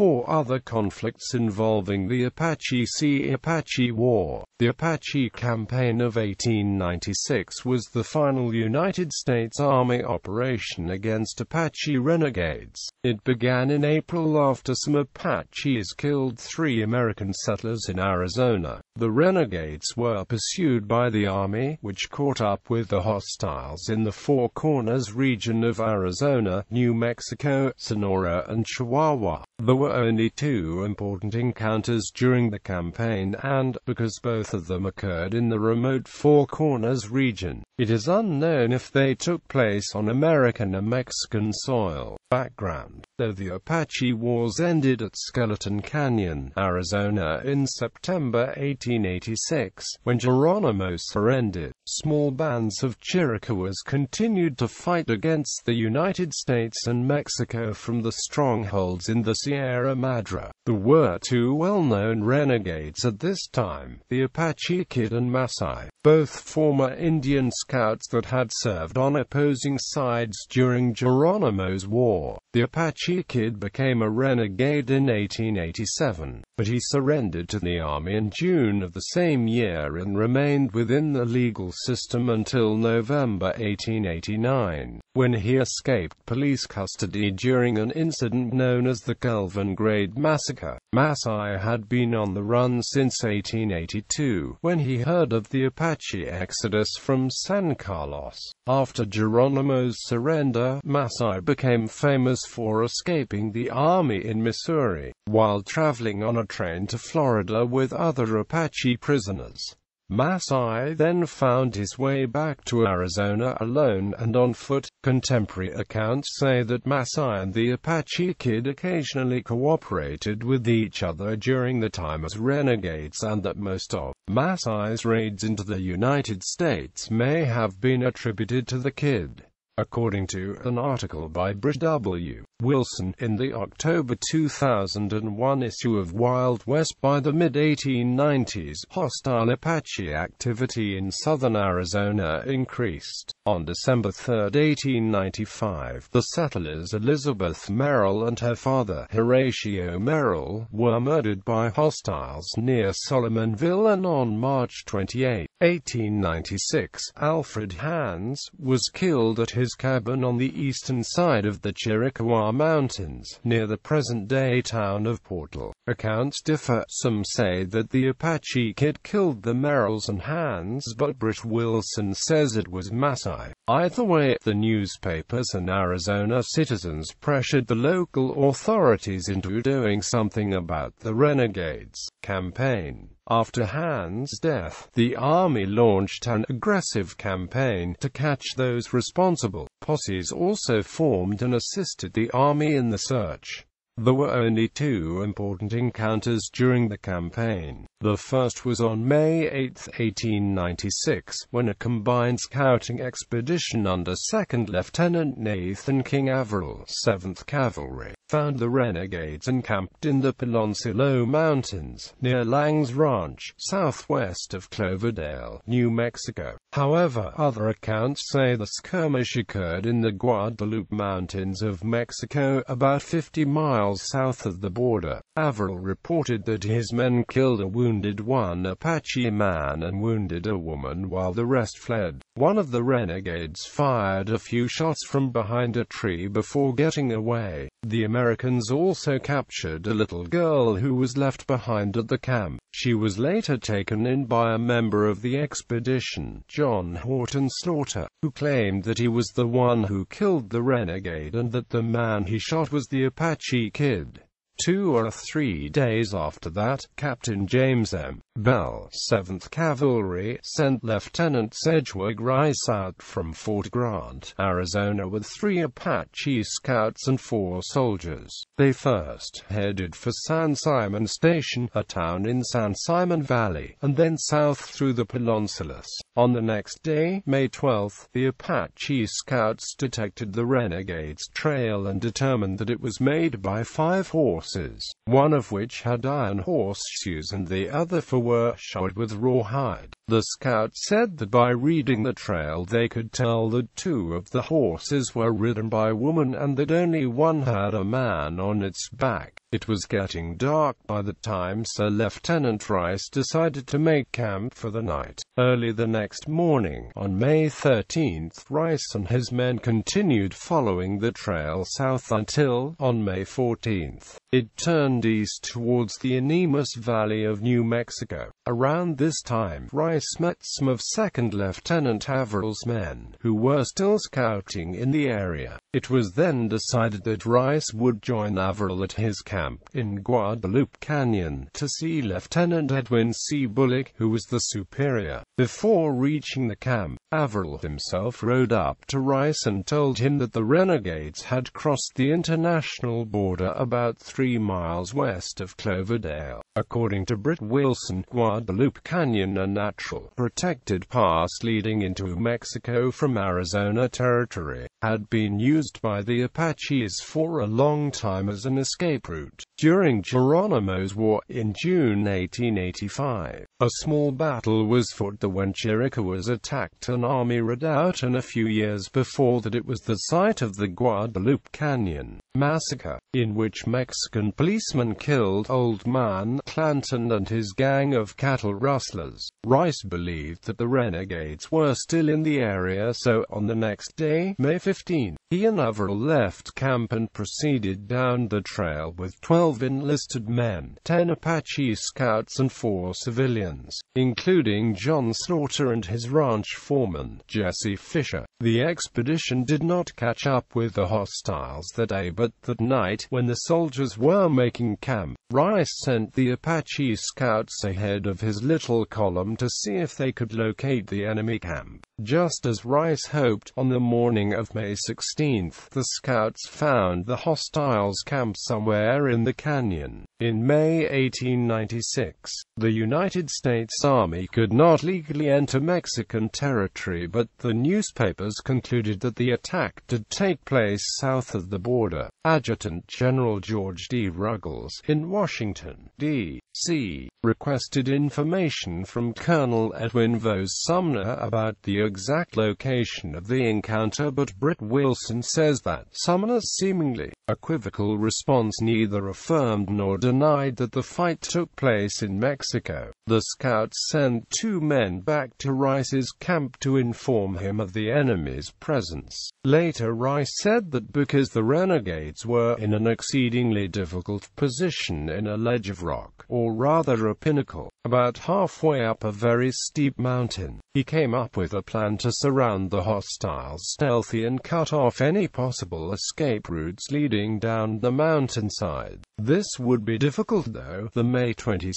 4 other conflicts involving the Apache. See Apache War. The Apache Campaign of 1896 was the final United States Army operation against Apache renegades. It began in April after some Apaches killed 3 American settlers in Arizona. The renegades were pursued by the Army, which caught up with the hostiles in the Four Corners region of Arizona, New Mexico, Sonora and Chihuahua. There were only 2 important encounters during the campaign, and, because both of them occurred in the remote Four Corners region, it is unknown if they took place on American or Mexican soil. Background: though the Apache Wars ended at Skeleton Canyon, Arizona in September 1886, when Geronimo surrendered, small bands of Chiricahuas continued to fight against the United States and Mexico from the strongholds in the Sierra Madre. There were 2 well-known renegades at this time, the Apache Kid and Masai, both former Indian scouts that had served on opposing sides during Geronimo's war. The Apache Kid became a renegade in 1887, but he surrendered to the Army in June of the same year and remained within the legal system until November 1889, when he escaped police custody during an incident known as the Kelvin Grade Massacre. Masai had been on the run since 1882, when he heard of the Apache exodus from San Carlos. After Geronimo's surrender, Masai became famous for escaping the Army in Missouri, while traveling on a train to Florida with other Apache prisoners. Masai then found his way back to Arizona alone and on foot. Contemporary accounts say that Masai and the Apache Kid occasionally cooperated with each other during the time as renegades, and that most of Masai's raids into the United States may have been attributed to the Kid. According to an article by Britt W. Wilson in the October 2001 issue of Wild West, by the mid-1890s, hostile Apache activity in southern Arizona increased. On December 3, 1895, the settlers Elizabeth Merrill and her father, Horatio Merrill, were murdered by hostiles near Solomonville, and on March 28, 1896, Alfred Hans was killed at his cabin on the eastern side of the Chiricahua Mountains, near the present-day town of Portal. Accounts differ. Some say that the Apache Kid killed the Merrills and Hans, but Britt Wilson says it was Masai. Either way, the newspapers and Arizona citizens pressured the local authorities into doing something about the Renegades campaign. After Hans' death, the Army launched an aggressive campaign to catch those responsible. Posses also formed and assisted the Army in the search. There were only 2 important encounters during the campaign. The first was on May 8, 1896, when a combined scouting expedition under 2nd Lieutenant Nathan King Averill, 7th Cavalry, found the renegades encamped in the Peloncillo Mountains, near Lang's Ranch, southwest of Cloverdale, New Mexico. However, other accounts say the skirmish occurred in the Guadalupe Mountains of Mexico, about 50 miles south of the border. Averill reported that his men killed or wounded 1 Apache man and wounded a woman while the rest fled. One of the renegades fired a few shots from behind a tree before getting away. The Americans also captured a little girl who was left behind at the camp. She was later taken in by a member of the expedition, John Horton Slaughter, who claimed that he was the one who killed the renegade and that the man he shot was the Apache Kid. 2 or 3 days after that, Captain James M. Bell, 7th Cavalry, sent Lieutenant Sedgwick Rice out from Fort Grant, Arizona, with 3 Apache scouts and 4 soldiers. They first headed for San Simon Station, a town in San Simon Valley, and then south through the Peloncillos. On the next day, May 12, the Apache scouts detected the renegades' trail and determined that it was made by 5 horses, one of which had iron horseshoes and the other 4 were shod with rawhide. The scouts said that by reading the trail they could tell that 2 of the horses were ridden by a woman and that only one had a man on its back. It was getting dark by the time Sir Lieutenant Rice decided to make camp for the night. Early the next morning, on May 13, Rice and his men continued following the trail south until, on May 14, it turned east towards the enormous valley of New Mexico. Around this time, Rice met some of 2nd Lieutenant Averill's men, who were still scouting in the area. It was then decided that Rice would join Averill at his camp in Guadalupe Canyon to see Lieutenant Edwin C. Bullock, who was the superior. Before reaching the camp, Averill himself rode up to Rice and told him that the renegades had crossed the international border about 3 miles west of Cloverdale. According to Britt Wilson, Guadalupe Canyon, a natural, protected pass leading into Mexico from Arizona Territory, had been used by the Apaches for a long time as an escape route. During Geronimo's War in June 1885, a small battle was fought when Chiricahuas attacked an army redoubt, and a few years before that it was the site of the Guadalupe Canyon Massacre, in which Mexican policemen killed Old Man Clanton and his gang of cattle rustlers. Rice believed that the renegades were still in the area, so on the next day, May 15, he and Averill left camp and proceeded down the trail with 12 enlisted men, 10 Apache scouts and 4 civilians, including John Slaughter and his ranch foreman, Jesse Fisher. The expedition did not catch up with the hostiles that day, but that night, when the soldiers were making camp, Rice sent the Apache scouts ahead of his little column to see if they could locate the enemy camp. Just as Rice hoped, on the morning of May 16, the scouts found the hostiles' camp somewhere in the canyon. In May 1896, the United States Army could not legally enter Mexican territory, but the newspapers concluded that the attack did take place south of the border. Adjutant General George D. Ruggles, in Washington, D.C., requested information from Colonel Edwin Vose Sumner about the exact location of the encounter, but Britt Wilson says that Sumner's seemingly equivocal response neither affirmed nor denied that the fight took place in Mexico. The scouts sent 2 men back to Rice's camp to inform him of the enemy's presence. Later, Rice said that because the renegades were in an exceedingly difficult position in a ledge of rock, or rather a pinnacle, about halfway up a very steep mountain, he came up with a plan to surround the hostiles stealthily and cut off any possible escape routes leading down the mountainside. This would be difficult, though. The May 22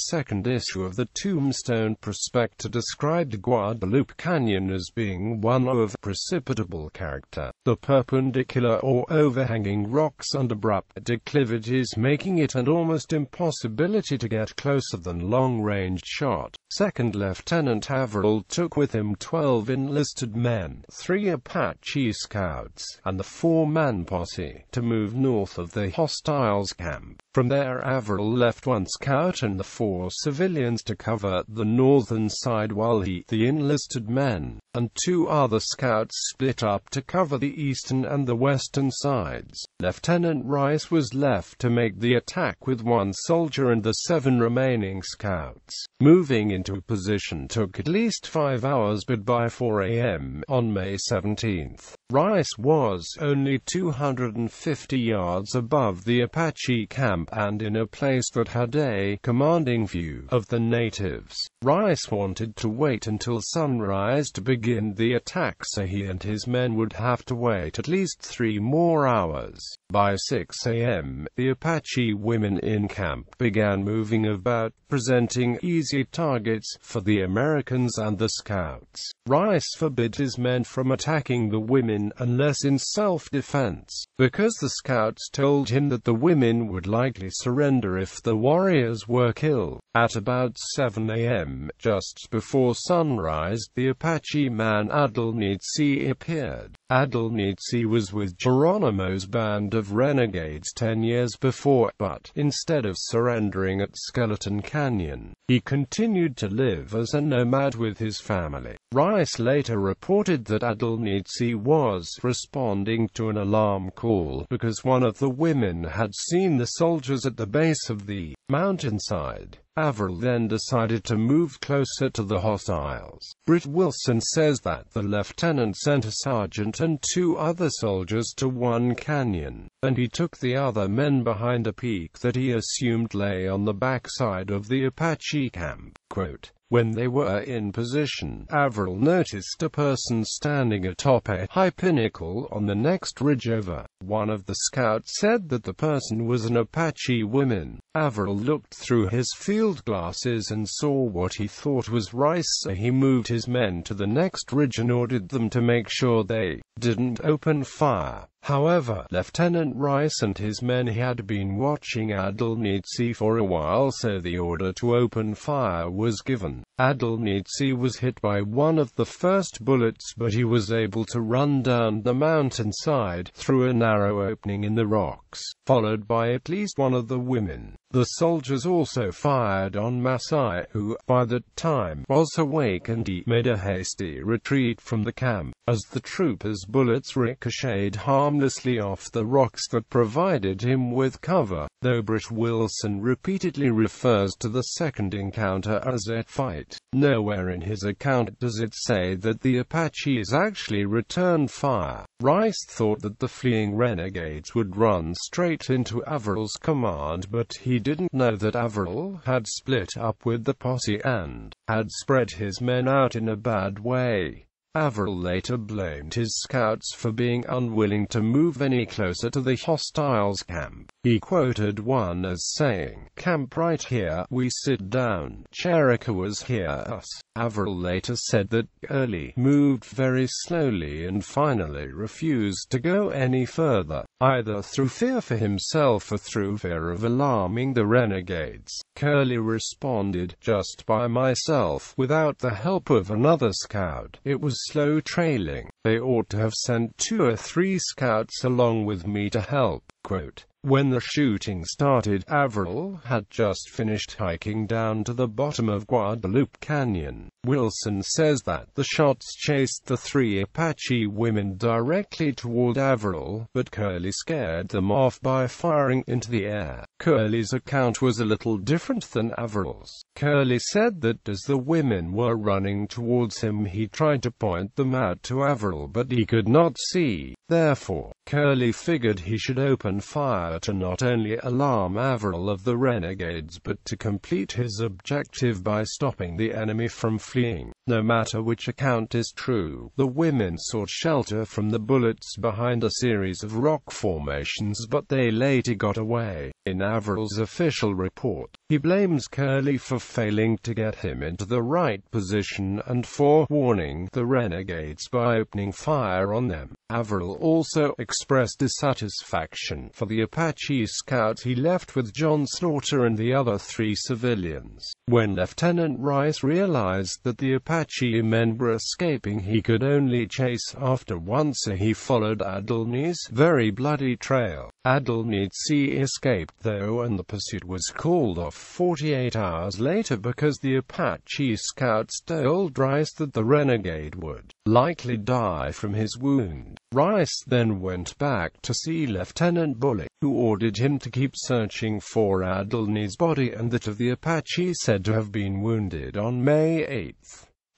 issue of the Tombstone Prospector described Guadalupe Canyon as being one of precipitable character, the perpendicular or overhanging rocks and abrupt declivities making it an almost impossibility to get closer than long-range shot. 2nd Lieutenant Averill took with him 12 enlisted men, 3 Apache scouts, and the 4-man posse, to move north of the hostiles' camp. From there, Averill left 1 scout and the 4 civilians to cover the northern side, while he, the enlisted men, and 2 other scouts split up to cover the eastern and the western sides. Lieutenant Rice was left to make the attack with 1 soldier and the 7 remaining scouts. Moving into position took at least 5 hours, but by 4 a.m. on May 17, Rice was only 250 yards above the Apache camp and in a place that had a commanding view of the natives. Rice wanted to wait until sunrise to begin the attack, so he and his men would have to wait at least 3 more hours. By 6 a.m., the Apache women in camp began moving about, presenting easy targets for the Americans and the scouts. Rice forbid his men from attacking the women unless in self-defense, because the scouts told him that the women would likely surrender if the warriors were killed. At about 7 a.m., just before sunrise, the Apache man Adal.It appeared. Adal.It was with Geronimo's band of renegades 10 years before, but, instead of surrendering at Skeleton Canyon, he continued to live as a nomad with his family. Rice later reported that Adal.It was responding to an alarm call because one of the women had seen the soldiers at the base of the mountainside. Averill then decided to move closer to the hostiles. Britt Wilson says that the lieutenant sent a sergeant and 2 other soldiers to one canyon, and he took the other men behind a peak that he assumed lay on the backside of the Apache camp. Quote, when they were in position, Averill noticed a person standing atop a high pinnacle on the next ridge over. One of the scouts said that the person was an Apache woman. Averill looked through his field glasses and saw what he thought was Rice, so he moved his men to the next ridge and ordered them to make sure they didn't open fire. However, Lieutenant Rice and his men had been watching Adal.It for a while, so the order to open fire was given. Adal.It was hit by one of the first bullets, but he was able to run down the mountainside through a narrow opening in the rocks, followed by at least one of the women. The soldiers also fired on Masai, who, by that time, was awake, and he made a hasty retreat from the camp, as the troopers' bullets ricocheted harmlessly off the rocks that provided him with cover, though Britt Wilson repeatedly refers to the second encounter as a fight. Nowhere in his account does it say that the Apaches actually returned fire. Rice thought that the fleeing renegades would run straight into Averill's command, but he didn't know that Averill had split up with the posse and had spread his men out in a bad way. Averill later blamed his scouts for being unwilling to move any closer to the hostiles' camp. He quoted one as saying, "Camp right here, we sit down. Chiricahuas hear us." Averill later said that Curly moved very slowly and finally refused to go any further, either through fear for himself or through fear of alarming the renegades. Curly responded, "Just by myself, without the help of another scout. It was slow trailing. They ought to have sent 2 or 3 scouts along with me to help." Quote, when the shooting started, Averill had just finished hiking down to the bottom of Guadalupe Canyon. Wilson says that the shots chased the 3 Apache women directly toward Averill, but Curly scared them off by firing into the air. Curly's account was a little different than Averill's. Curly said that as the women were running towards him, he tried to point them out to Averill, but he could not see. Therefore, Curly figured he should open fire to not only alarm Averill of the renegades but to complete his objective by stopping the enemy from fleeing. No matter which account is true, the women sought shelter from the bullets behind a series of rock formations, but they later got away. In Averill's official report, he blames Curly for failing to get him into the right position and for warning the renegades by opening fire on them. Averill also expressed dissatisfaction for the Apache scouts he left with John Slaughter and the other 3 civilians. When Lieutenant Rice realized that the Apache men were escaping, he could only chase after one, so he followed Adal.It's very bloody trail. Adal.It escaped, though, and the pursuit was called off 48 hours later because the Apache scouts told Rice that the renegade would likely die from his wound. Rice then went back to see Lieutenant Bullock, who ordered him to keep searching for Adal.It's body and that of the Apache said to have been wounded on May 8.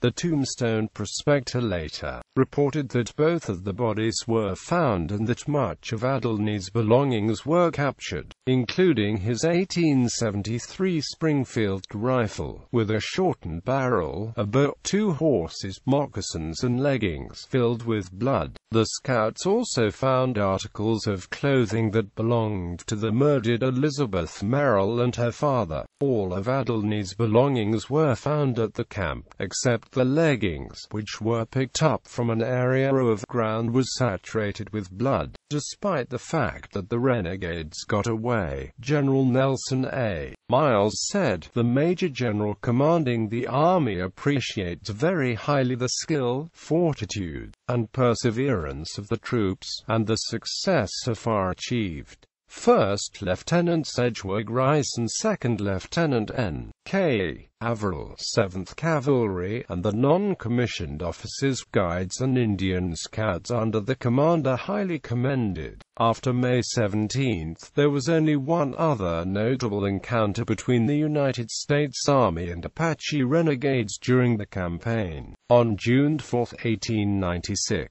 The Tombstone Prospector later reported that both of the bodies were found and that much of Adal.It's belongings were captured, including his 1873 Springfield rifle, with a shortened barrel, a bow, 2 horses, moccasins and leggings filled with blood. The scouts also found articles of clothing that belonged to the murdered Elizabeth Merrill and her father. All of Adelny's belongings were found at the camp, except the leggings, which were picked up from an area of ground was saturated with blood. Despite the fact that the renegades got away, General Nelson A. Miles said, "The Major General commanding the army appreciates very highly the skill, fortitude, and perseverance of the troops, and the success so far achieved." First Lieutenant Sedgwick Rice and Second Lieutenant N.K. Averill, 7th Cavalry, and the non-commissioned officers, guides and Indian scouts under the commander highly commended. After May 17, there was only one other notable encounter between the United States Army and Apache renegades during the campaign. On June 4, 1896,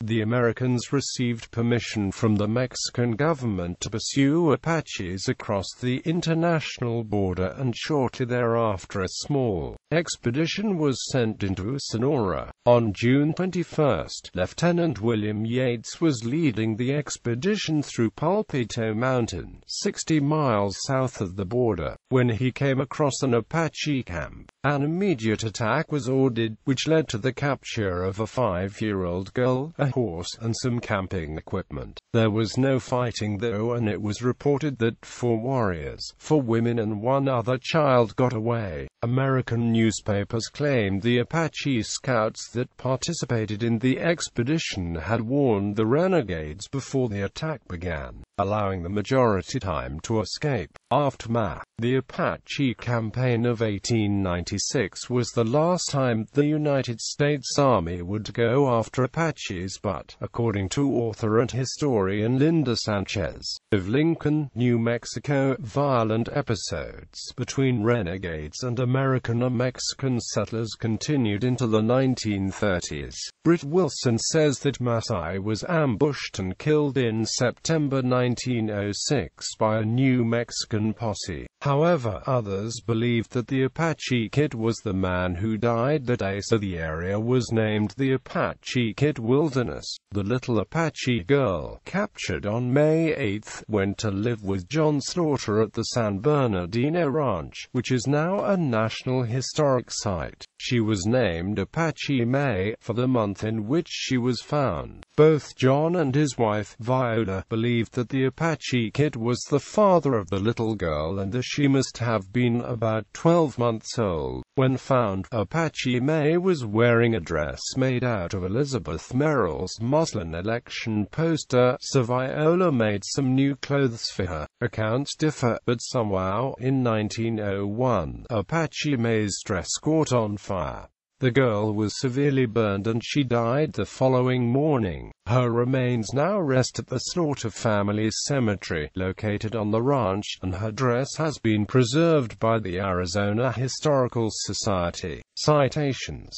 the Americans received permission from the Mexican government to pursue Apaches across the international border, and shortly thereafter a small expedition was sent into Sonora. On June 21, Lieutenant William Yates was leading the expedition through Pulpito Mountain, 60 miles south of the border, when he came across an Apache camp. An immediate attack was ordered, which led to the capture of a 5-year-old girl, a horse, and some camping equipment. There was no fighting though, and it was reported that 4 warriors, 4 women and 1 other child got away. American newspapers claimed the Apache scouts that participated in the expedition had warned the renegades before the attack began, allowing the majority time to escape. Aftermath. The Apache Campaign of 1896 was the last time the United States Army would go after Apaches, but, according to author and historian Linda Sanchez of Lincoln, New Mexico, violent episodes between renegades and American and Mexican settlers continued into the 1930s. Britt Wilson says that Massey was ambushed and killed in September 1906 by a New Mexican posse. However, others believed that the Apache Kid was the man who died that day, so the area was named the Apache Kid Wilderness. The little Apache girl, captured on May 8, went to live with John Slaughter at the San Bernardino Ranch, which is now a National Historic Site. She was named Apache May, for the month in which she was found. Both John and his wife, Viola, believed that the Apache Kid was the father of the little girl and that she must have been about 12 months old. When found, Apache May was wearing a dress made out of Elizabeth Merrill's muslin election poster, so Viola made some new clothes for her. Accounts differ, but somehow, in 1901, Apache May's dress caught on fire. The girl was severely burned and she died the following morning. Her remains now rest at the Slaughter family's cemetery, located on the ranch, and her dress has been preserved by the Arizona Historical Society. Citations